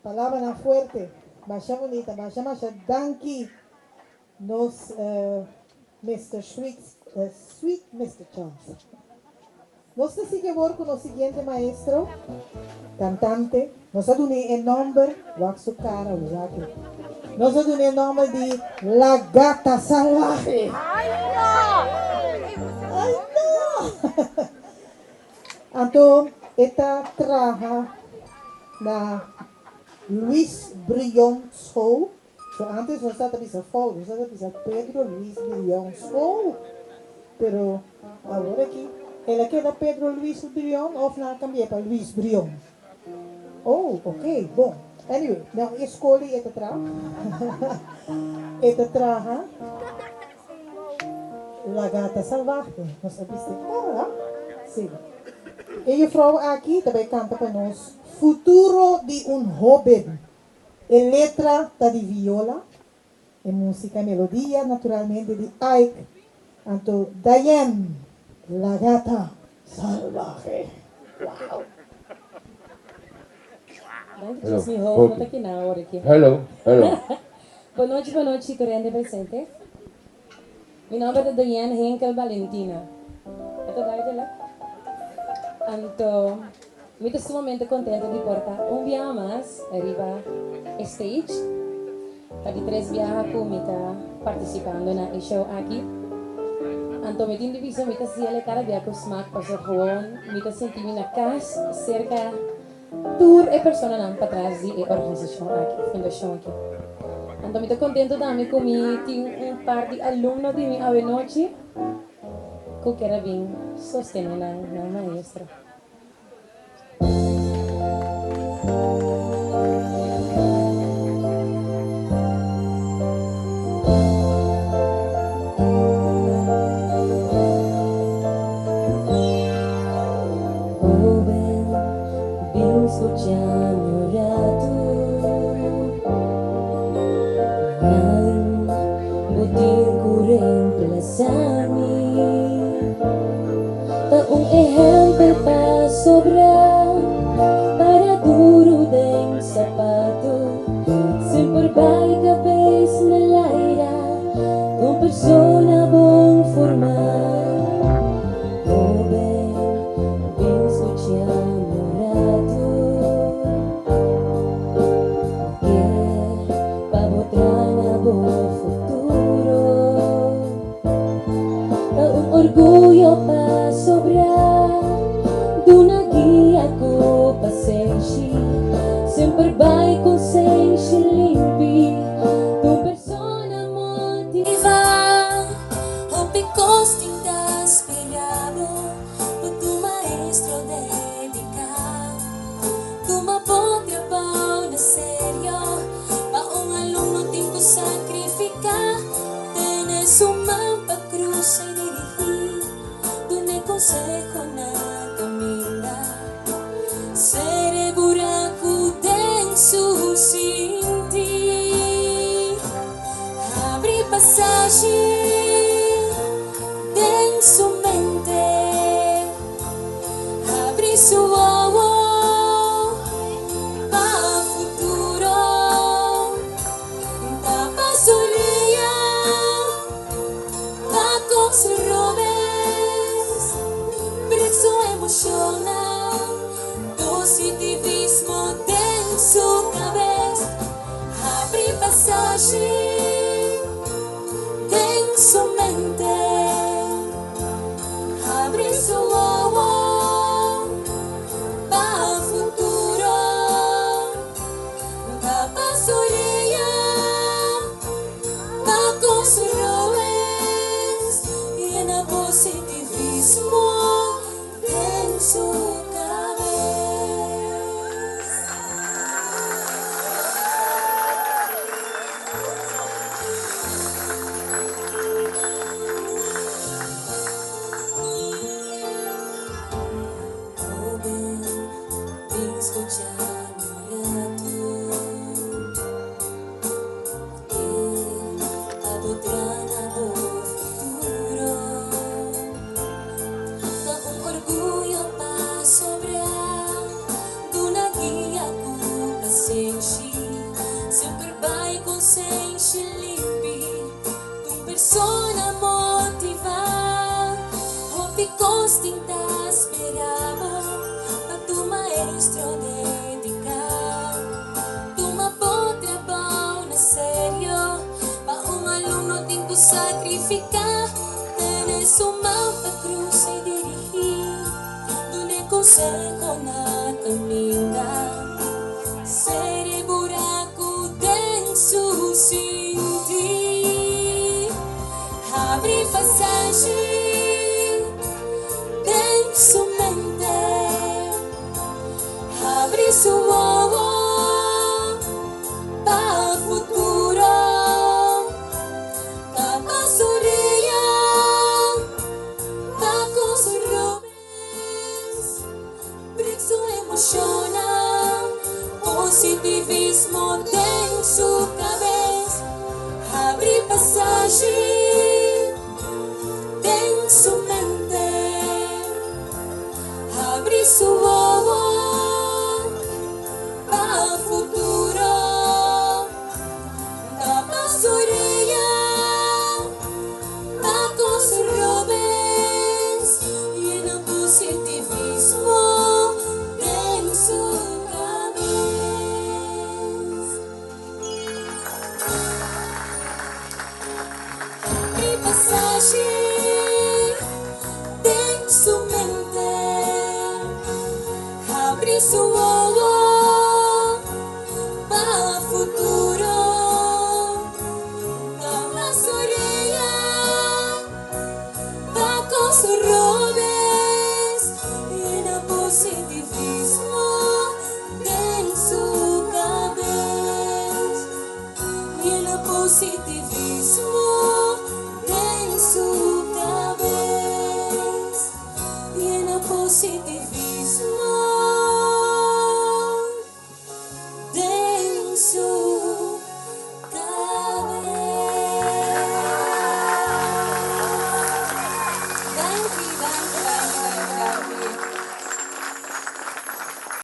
Palavra fuerte. Baixar bonita. Baixar mais danke nos Mr. Sweet, Sweet Mr. Charles. Nós seguimos com o seguinte maestro, cantante. Nós damos o nome, wak su cara, wak. Nós damos o nome de La Gata Salvaje. Ai, não! Então, esta traja na Luis Brion School. So, antes nós estávamos a Fogo, nós estávamos a Pedro Luis Brion School. Pero agora aqui, ela queda Pedro Luis Brion ou não cambiei para Luis Brion? Oh, ok, bom. Anyway, então escolhi esta traja. Esta traja. La Gata Salvaje. Nós sabemos que sim. E a vrouw aqui também canta para nós Futuro de um Joven. E letra da de viola. E música e melodia, naturalmente, de Ike. Então, Diane, La Gata Salvaje. Wow. Hello, hello. Boa noite, corrente presente. Mi nombre es Diane Henkel Valentina. ¿Esto está lá? Então, estou sumamente contente de portar dia mais arriba stage. Tá de 3 viajes comigo participando na show aqui. Então, me tenho divisão, me siele cada dia com smaak para gewoon, me senti na casa cerca tour e persona não para trás de organização aqui, fundação aqui. Então, estou contente também com um par de alunos de minha noite que quero bem sostener na maestra. Sobra para duro de sapato, sempre vai cabeça na laira, com persona bom formar. Oh bem escuchando radio, que para botar na bom futuro, orgulho para sobrar. Una guia com paciência, sempre vai com senso limpi, com persona motiva, o picosting da spiegato, o tu maestro dedica, tu ma potre pau na serio, pa un alumno tempo sacrificar, tienes un mapa cruz y dirigir, tu ne consejo na Seré buraco denso sin ti. consejo na caminha, ser buraco denso sinti, abre passagem denso mente, abre sua para futuro, tapa surya, taco surrobes, brixo emocional, positivismo denso cabeça, abre passagem denso mente, abre sua para futuro, tapa surya, tacos robes, lleno positivismo denso cabeça. Mi passagem denso mente, abre sua para futuro, tapa surya, tacos robes, llena positivismo denso cabeça, llena positivismo.